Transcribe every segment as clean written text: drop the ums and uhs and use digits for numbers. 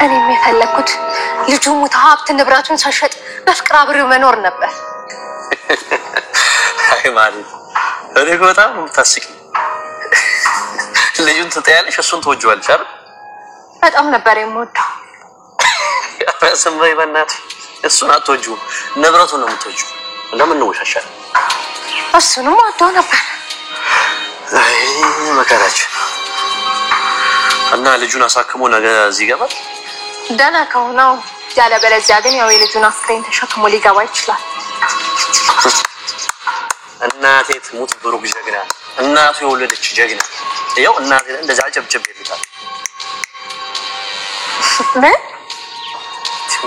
እኔ የፈለኩት ልጁ ሙታ ሀብት ንብረቱን ሳይሸጥ በፍቅር አብሬው መኖር ነበር። አይ ማለት እኔ በጣም ታስቂ ልጁን ትጠያለሽ እሱን ትወጂዋለሽ አይደል? በጣም ነበር የምወደው። ያፈሰምበይ በእናትሽ እሱን አትወጂው ንብረቱን ነው የምትወጂው። ለምን ነው ወሻሻል? እሱንም ወደው ነበር። አይ መከራች እና ልጁን አሳክሞ ነገ እዚህ ይገባል። ደህና ከሆነው ያለ በለዚያ ግን ያው የልጁን አስክሬን ተሸክሞ ሊገባ ይችላል። እናቴ ትሙት ብሩክ ጀግና እናቱ የወለደች ጀግና ያው እናቴ እንደዛ ጨብጨብ ይልታል።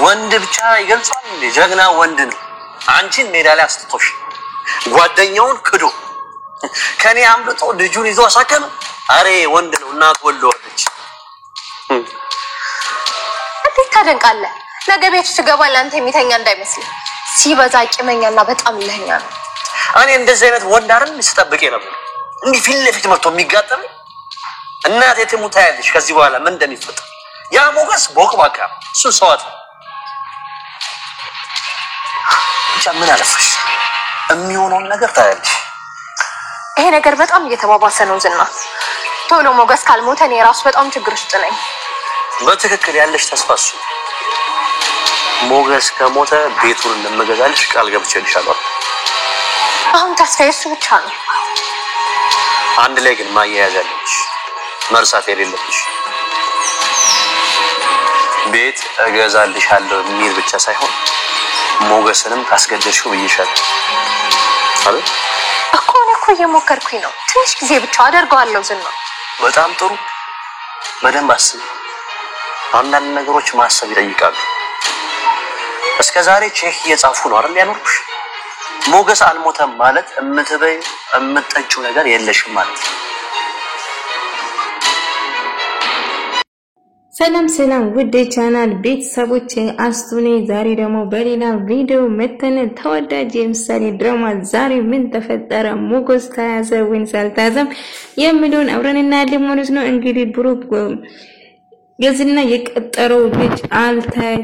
ወንድ ብቻ ይገልጻል እንዴ? ጀግና ወንድ ነው። አንቺን ሜዳ ላይ አስተቶሽ ጓደኛውን ክዶ ከኔ አምልጦ ልጁን ይዞ አሳከመ። አሬ ወንድ ነው። እናቱ ወልደዋለች። እንዴት ታደንቃለህ? ነገ ቤት ትገባ ለአንተ የሚተኛ እንዳይመስል ሲበዛ ቂመኛና በጣም ለኛ ነው። እኔ እንደዚህ አይነት ወንድ አይደል ስጠብቅ ነበር። እንዴ ፊት ለፊት መጥቶ የሚጋጠም እናቴ ትሙት ያለሽ ከዚህ በኋላ ምን እንደሚፈጠር ያ ሞገስ ቦቅባቃ እሱ ሰዋት ብቻ ምን አለፈሽ የሚሆነውን ነገር ታያለሽ። ይሄ ነገር በጣም እየተባባሰ ነው ዝና። ቶሎ ሞገስ ካልሞተ እኔ ራሱ በጣም ችግር ውስጥ ነኝ። በትክክል ያለሽ ተስፋሱ ሞገስ ከሞተ ቤቱን እንደምገዛልሽ ቃል ገብቼልሻለሁ። አሁን ተስፋዬ እሱ ብቻ ነው። አንድ ላይ ግን ማያያዛለሽ መርሳት የሌለብሽ ቤት እገዛልሻለሁ የሚል ብቻ ሳይሆን ሞገስንም ካስገደድሽው ብዬሻለሁ አይደል? እኮ እየሞከርኩኝ ነው። ትንሽ ጊዜ ብቻ አደርገዋለሁ ዝና። በጣም ጥሩ። በደንብ አስቢ። አንዳንድ ነገሮች ማሰብ ይጠይቃሉ። እስከዛሬ ቼክ እየጻፉ ነው አይደል ያኖርኩሽ? ሞገስ አልሞተም ማለት እምትበይ እምትጠጪው ነገር የለሽም ማለት ነው። ሰላም ውድ ቻናል ቤተሰቦች አስቱኔ ዛሬ ደግሞ በሌላ ቪዲዮ መተን ተወዳጅ የምሳሌ ድራማ ዛሬ ምን ተፈጠረ ሞገስ ተያዘ ወይስ አልተያዘም የሚሉን አብረን እናያለን ማለት ነው። እንግዲህ ብሩክ የዝና የቀጠረው ልጅ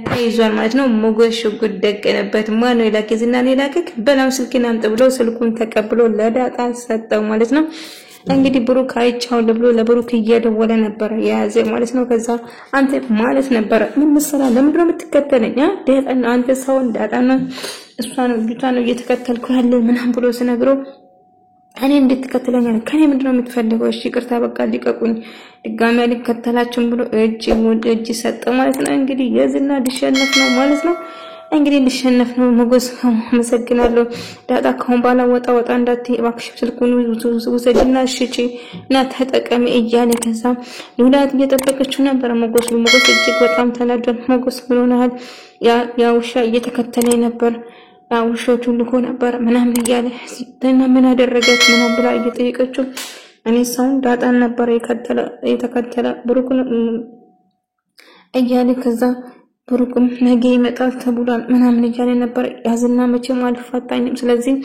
ተይዟል ማለት ነው። ሞገስ ሽጉጥ ደቀነበት። ማን ነው የላከ? ዝና ነው የላከክ? በላው ስልክን አምጥ ብሎ ስልኩን ተቀብሎ ለዳጣ ሰጠው ማለት ነው። እንግዲህ ብሩክ አይቻው ብሎ ለብሩክ እየደወለ ነበር ያዘ ማለት ነው። ከዛ አንተ ማለት ነበር ምን መሰላ ለምንድነው የምትከተለኝ? ዳጣና አንተ ሰው ዳጣና እሷን ልጅቷን እየተከተልኩ ያለ ምናምን ብሎ ሲነግረው እኔ እንድትከተለኝ ከኔ ምንድነው የምትፈልገው? እሺ ይቅርታ በቃ ሊቀቁኝ ድጋሚ አልከተላችሁም ብሎ እጅ ሰጠ ማለት ነው። እንግዲህ የዝና ሊሸነፍ ነው ማለት ነው። እንግዲህ ሊሸነፍ ነው ሞገስ። አመሰግናለሁ ዳጣ ከሆነ ባላ ወጣ እንዳትይ እባክሽ ስልኩን ውሰጂና ሽጪ እና ተጠቀሚ እያለ ከዛ ሉላት እየጠበቀችው ነበር ሞገስ እጅግ በጣም ተናዷል። ሞገስ ምን ሆነሃል? ያ ውሻ እየተከተለኝ ነበር ውሾቹ ልኮ ነበር ምናምን እያለ እና ምን አደረገች ምናምን ብላ እየጠየቀችው እኔ ሳይሆን ዳጣን ነበር የተከተለ ብሩክን እያለ ከዛ ብሩክም ነገ ይመጣል ተብሏል ምናምን እያለ ነበር። ያዝና መቼም አልፋታኝም ስለዚህ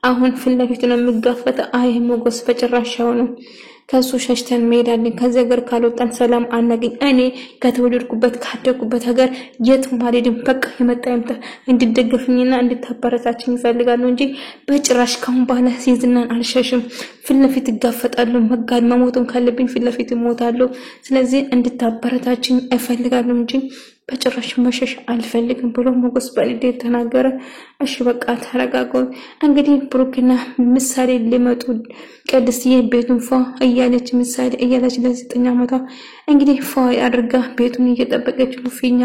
አሁን ፍለፊት ነው የምጋፈጥ። አይ ሞገስ በጭራሽ ነው ከሱ ሸሽተን መሄዳለን። ከዚህ ሀገር ካልወጣን ሰላም አናገኝ። እኔ ከተወለድኩበት ካደኩበት ሀገር የትም አልሄድም። በቃ የመጣ እንድትደግፍኝና እንድታበረታችኝ ይፈልጋለሁ እንጂ በጭራሽ ካሁን በኋላ ዝናን አልሸሽም። ፍለፊት እጋፈጣለሁ። መጋድ መሞትም ካለብኝ ፍለፊት እሞታለሁ። ስለዚህ እንድታበረታችኝ እፈልጋለሁ እንጂ በጭራሽ መሸሽ አልፈልግም ብሎ ሞገስ በንዴት ተናገረ። እሺ በቃ ተረጋጉ። እንግዲህ ብሩክና ምሳሌ ሊመጡ ቅድስዬ ቤቱን ፏ እያለች ምሳሌ እያለች ለዘጠኝ ዓመቷ እንግዲህ ፏ አድርጋ ቤቱን እየጠበቀች ፊኛ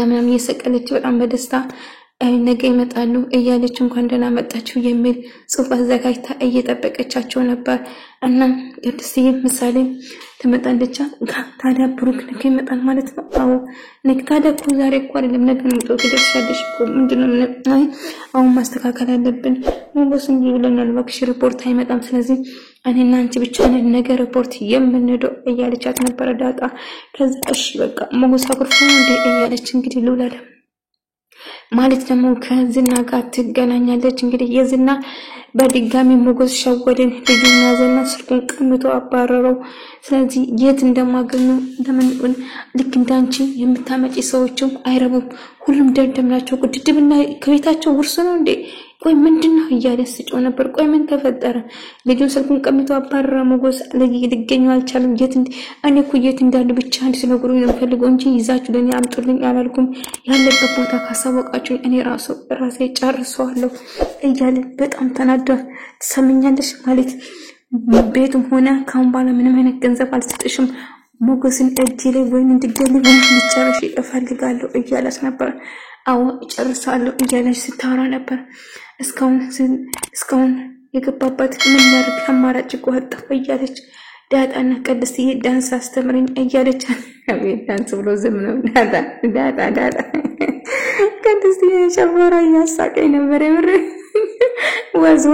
ምናምን እየሰቀለች በጣም በደስታ ነገ ይመጣሉ እያለች እንኳን ደህና መጣችሁ የሚል ጽሑፍ አዘጋጅታ እየጠበቀቻቸው ነበር። እና ቅድስዬ ምሳሌ ተመጣለች። ታዲያ ብሩክ ነገ ይመጣል ማለት ነው? አዎ ነገ ታዲያ እኮ ዛሬ እኮ አይደለም ነገ ነው ትደርሻለሽ እኮ ምንድነው? አይ አሁን ማስተካከል አለብን ሞገስ እንጂ ብለናል እባክሽ ሪፖርት አይመጣም ስለዚህ እኔና አንቺ ብቻ ነን ነገ ሪፖርት የምንሄደው እያለቻት ነበር ዳጣ። ከዛ እሺ በቃ ሞገስ አኩርፎ እንደ እያለች እንግዲህ ልውላለ ማለት ደግሞ ከዝና ጋር ትገናኛለች። እንግዲህ የዝና በድጋሚ ሞገስ ሸወደን ልጁን ያዘና ስልኩን ቀምቶ አባረረው። ስለዚህ የት እንደማገኘው ለምን ልክ እንዳንቺ የምታመጪ ሰዎችም አይረቡም ሁሉም ደደም ናቸው ግድድብና ከቤታቸው ውርስ ነው እንዴ ቆይ ምንድነው እያለ ሲጮህ ነበር ቆይ ምን ተፈጠረ ልጁን ስልኩን ቀምቶ አባረረ ሞገስ ሊገኘው አልቻለም እኔ እኮ የት እንዳለ ብቻ እንድትነግሩኝ ነው የምፈልገው እንጂ ይዛችሁ ለኔ አምጡልኝ አላልኩም ያለበት ቦታ ካሳወቃችሁ እኔ ራሴ ጨርሰዋለሁ እያለ በጣም ተናዷል ትሰምኛለሽ ማለት ቤቱም ሆነ ካሁን በኋላ ምንም አይነት ገንዘብ አልሰጥሽም ሞገስን እጄ ላይ ወይን እንድትገልኝ ልጨርሽ እፈልጋለሁ እያለች ነበር አዎ ጨርሳለሁ እያለች ስታወራ ነበር እስካሁን የገባባት ምን ላድርግ አማራጭ ቆጣ እያለች ዳጣና ቅድስትዬ ዳንስ አስተምረኝ እያለች አቤት ዳንስ ብሎ ዝም ነው ዳጣ ቅድስትዬ ሸፈራ ያሳቀኝ ነበር የምር ወዝ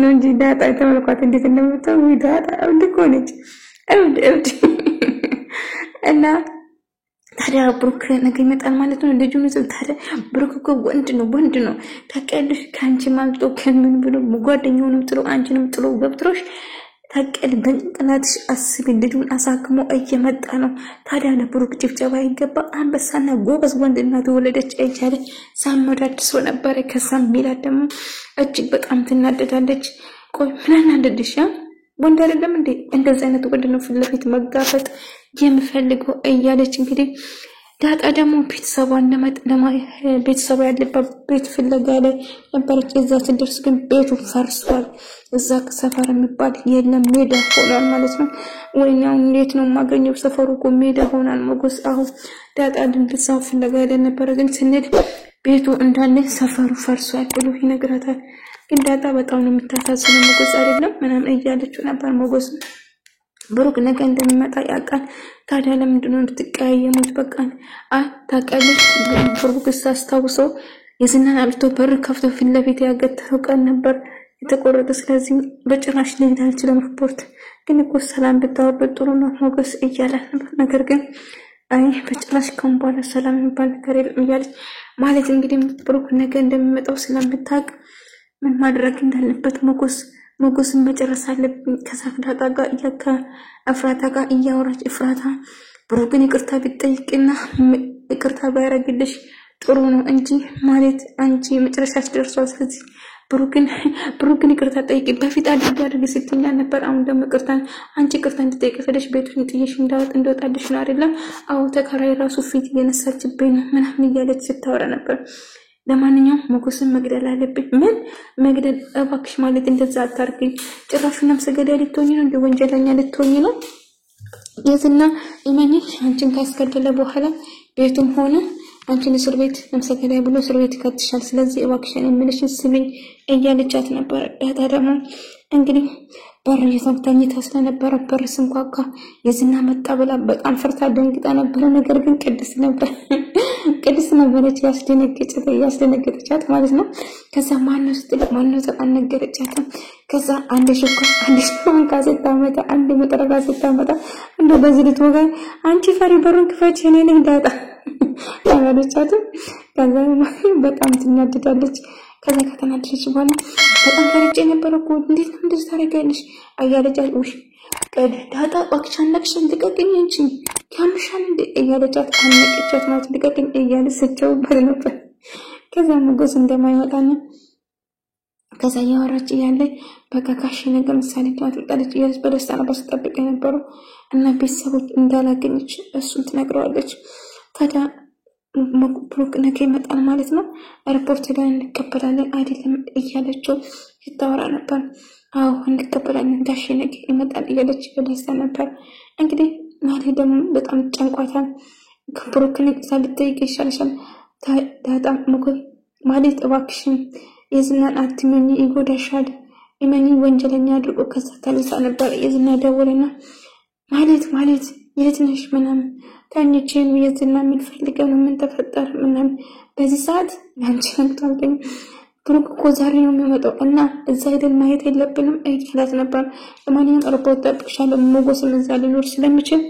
ነው እንጂ ዳጣ ተመልኳት እንዴት እንደምታው ዳጣ እንድኮነች እብድ እና ታዲያ ብሩክ ነገ ይመጣል ማለት ነው ልጁ ነው ታዲያ ብሩክ እኮ ወንድ ነው ታቀልሽ ካንቺ ማልጦ ከምን ብሎ ጓደኛውንም ጥሎ አንቺንም ጥሎ ገብትሮሽ ታቀል በእንቅላትሽ አስቢ ልጁን አሳክሞ እየመጣ ነው ታዲያ ለብሩክ ጭብጨባ ይገባ አንበሳና ጎበዝ ወንድና ተወለደች እያለ ሳመዳድሶ ነበር ከሳም ሚላት ደግሞ እጅግ በጣም ትናደዳለች ቆይ ምን አናደድሽ ወንድ አይደለም እንዴ እንደዚህ አይነት ወንድ ነው ፍለፊት መጋፈጥ የምፈልገው እያለች እንግዲህ ዳጣ ደግሞ ቤተሰቧን ቤተሰቧ ያለበት ቤት ፍለጋ ላይ ነበረች እዛ ትደርስ ግን ቤቱ ፈርሷል እዛ ሰፈር የሚባል የለም ሜዳ ሆኗል ማለት ነው ወይኛው እንዴት ነው ማገኘው ሰፈሩ እኮ ሜዳ ሆኗል ሞገስ አሁን ዳጣ ድንብሳው ፍለጋ ላይ ነበር ግን ስንል ቤቱ እንዳለ ሰፈሩ ፈርሷል ብሎ ይነግራታል ግን ዳጣ በጣም ነው የምታሳዝነው ሞገስ አይደለም ምንም እያለች ነበር ሞገስ ብሩክ ነገ እንደሚመጣ ያውቃል ታዲያ ለምንድነው እንድትቀያየሙት በቃ ታውቃለች ብሩክ አስታውሶ የዝናን አልቶ በር ከፍቶ ፊት ለፊት ያገተው ቀን ነበር የተቆረጠ ስለዚህ በጭራሽ ሊሄድ አልችልም ሪፖርት ግን እኮ ሰላም ብታወርድ ጥሩ ነው ሞገስ እያለ ነገር ግን አይ በጭራሽ ከንባለ ሰላም የሚባል ነገር የለም እያለች ማለት እንግዲህ ብሩክ ነገ እንደሚመጣው ስለምታውቅ ምን ማድረግ እንዳለበት ሞገስን መጨረስ አለብኝ ከሳፍዳጣ ጋር እፍራታ ጋር እያወራች እፍራታ ብሩክን ይቅርታ ቢጠይቅና ይቅርታ ባያረግልሽ ጥሩ ነው እንጂ ማለት አንቺ መጨረሻሽ ደርሷል ስለዚህ ብሩክን ይቅርታ ጠይቂ በፊት አድርግ ስትኛ ነበር አሁን ደግሞ አንቺ ይቅርታ እንድትጠይቂ ፈለሽ ቤቱን ጥየሽ እንደወጣልሽ ነው አይደለም አው ተከራይ ራሱ ፊት እየነሳችብኝ ምናምን እያለች ስታወራ ነበር ለማንኛውም ሞገስን መግደል አለብኝ ምን መግደል እባክሽ ማለት እንደዛ አታርግኝ ጭራሹን ነፍሰ ገዳይ ልትሆኚ ነው እንደ ወንጀለኛ ልትሆኚ ነው የዝና ኢማኒሽ አንቺን ካስገደለ በኋላ ቤቱም ሆነ አንቺን እስር ቤት ነፍሰ ገዳይ ብሎ እስር ቤት ከተሻል ስለዚህ እባክሽን እምልሽን ስሚኝ እያለቻት ነበር ዳጣ ደግሞ እንግዲህ በር እየተንታኝ ተስለነበረ በር ስንኳካ የዝና መጣ ብላ በጣም ፈርታ ደንግጣ ነበር ነገር ግን ቅድስት ነበረች ያስደነገጠቻት ማለት ነው ከዛ ማነው ተነገረቻት ከዛ አንድ ሽፋን ካሴት አመጣ አንድ መጠረጋ ስታመጣ እንደው በዚህ ልትወጋ አንቺ ፈሪ በሩን ክፈች እኔ ነኝ ዳጣ አመለቻት ከዛ በጣም ትናደዳለች ከዛ ከተናደደች በኋላ በጣም ፈርጬ ነበር እኮ እንዴት እንደዚህ ታረጋለሽ አያለቻት ውሽ ዳጣ ባክቻን ነክሽን ልቀቅኝ እንጂ ካምሻል እንደ እያለቻት አነቀቻት ማለት ልቀቅኝ እያለች ስትጨውበት ነበር ከዛ ሞገስ እንደማይወጣና ከዛ ያወራች ያለ በቃ ካሽ ነገር ምሳሌ ታጥቃለች ያስ በደስታ ነበር ስትጠብቅ ነበር እና ቤተሰቦች እንዳላገኘች እሱን ትነግረዋለች ታዲያ ብሩክ ነገ ይመጣል ማለት ነው ሪፖርት ላይ እንቀበላለን አይደለም እያለችው ይታወራ ነበር አው እንቀበላለን ዳሽ ነገ ይመጣል እያለች በደስታ ነበር እንግዲህ ማለት ደግሞ በጣም ጨንቋታል ብሩክን ሳልጠይቅ ይሻልሻል ዳጣ ማለት እባክሽን የዝናን አትመኝ ይጎዳሻል ኢማኒ ወንጀለኛ አድርጎ ከዛ ተነሳ ነበር የዝና ደወለና ማለት የትነሽ ምናምን ታንቺን የዝና ምን ፈልገው ምን ተፈጠረ ምናምን በዚህ ሰዓት ያንቺ እንታውቀኝ ብሩክ እኮ ዛሬ ነው የሚመጣው እና እዛ ሄደን ማየት የለብንም እያላት ነበር ለማንኛውም ሪፖርት ጠብቅሻለሁ ሞገስም እዛ ሊኖር ስለሚችል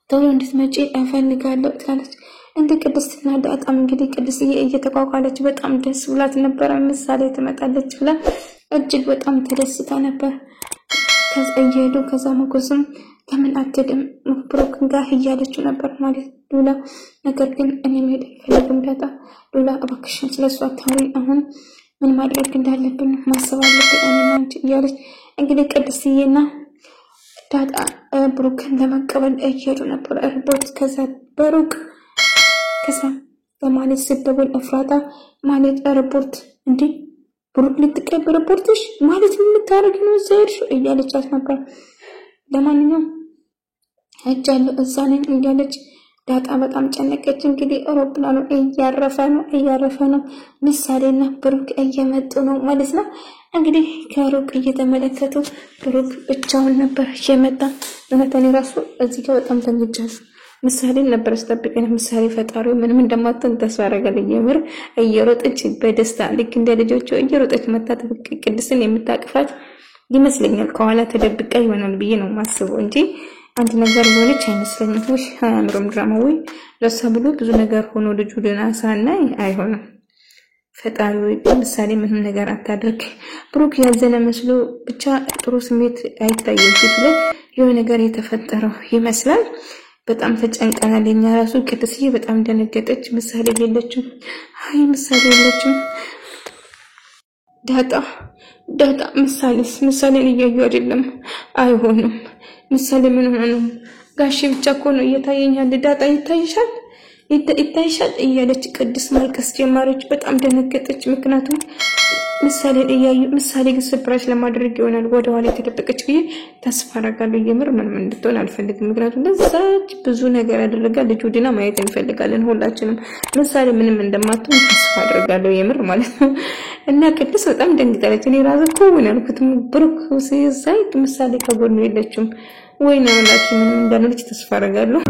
ቶሎ እንድትመጪ እፈልጋለሁ ትላለች እንደ ቅድስትና ዳጣም እንግዲህ ቅድስዬ እየተቋቋለች በጣም ደስ ብላት ነበር ምሳሌ ትመጣለች ብላ እጅግ በጣም ተደስታ ነበር ከዛ ሞገስም ለምን አትሄድም ብሩክ ጋር እያለችው ነበር ማለት ሉላ። ነገር ግን እኔ መሄድ አልፈልግም ዳጣ፣ ሉላ እባክሽን ስለሷ አታውሪ፣ አሁን ምን ማድረግ እንዳለብን ማሰብ አለብን እኔና አንቺ እያለች እንግዲህ ቅድስትዬና ዳጣ ብሩክን ለመቀበል እየሄዱ ነበር ኤርፖርት። ከዛ በሩቅ ከዛ ለማለት ስትደውል እፍራታ ማለት ኤርፖርት እንዴ ብሩክ ልትቀበል ኤርፖርትሽ ማለት ምን ልታረጊ ነው እዛ ሄድሽው እያለቻት ነበር። ለማንኛውም እጃለሁ እዛ ነኝ እያለች ዳጣ በጣም ጨነቀች። እንግዲህ አውሮፕላኑ እያረፈ ነው ምሳሌና ብሩክ እየመጡ ነው ማለት ነው። እንግዲህ ከሩቅ እየተመለከቱ ብሩክ ብቻውን ነበር እየመጣ። ለነተኔ ራሱ እዚህ ጋር በጣም ተንግጃለሁ። ምሳሌን ነበር ስጠብቀኝ ምሳሌ ፈጣሪው ምንም እንደማትሆን ተስፋ አደረጋለሁ። የምር እየሮጠች በደስታ ልክ እንደ ልጆቹ እየሮጠች መጣ። ቅድስትን የምታቅፋት ይመስለኛል። ከኋላ ተደብቃ ይሆናል ብዬ ነው ማስበው እንጂ አንድ ነገር ሆነች አይመስለኝም። ወይ አምሮም ድራማ ወይ ለሷ ብሎ ብዙ ነገር ሆኖ ልጁ ደና ሳናይ አይሆንም። ፈጣሪው ምሳሌ ምንም ነገር አታድርግ። ብሩክ ያዘነ መስሎ ብቻ ጥሩ ስሜት አይታየም ፊቱ ላይ የሆነ ነገር የተፈጠረው ይመስላል። በጣም ተጨንቀናል። እኛ ራሱ ቅድስዬ በጣም ደነገጠች። ምሳሌ የለችም። አይ ምሳሌ የለችም። ዳጣ ምሳሌን እያዩ አይደለም። አይሆንም። ምሳሌ ምን ሆነ ነው? ጋሼ ብቻ እኮ ነው እየታየኛል። ዳጣ ይታይሻል እያለች ቅድስት ማልቀስ ጀመረች። በጣም ደነገጠች። ምክንያቱም ምሳሌን እያዩ ምሳሌ ግን ሰርፕራይዝ ለማድረግ ይሆናል ወደ ኋላ የተደበቀች ብዬ ተስፋ አደርጋለሁ። የምር ምንም እንድትሆን አልፈልግም። ምክንያቱም ለዛች ብዙ ነገር ያደረጋ ልጁ ድና ማየት እንፈልጋለን ሁላችንም። ምሳሌ ምንም እንደማትሆን ተስፋ አደርጋለሁ የምር ማለት ነው። እና ቅድስት በጣም ደንግጣለች። እኔ ራሱ እኮ ምን ያልኩት ብሩክ ሲያይ ምሳሌ ከጎኑ የለችም ወይ ነው ላኪ ምንም እንዳልሆነች ተስፋ አደርጋለሁ።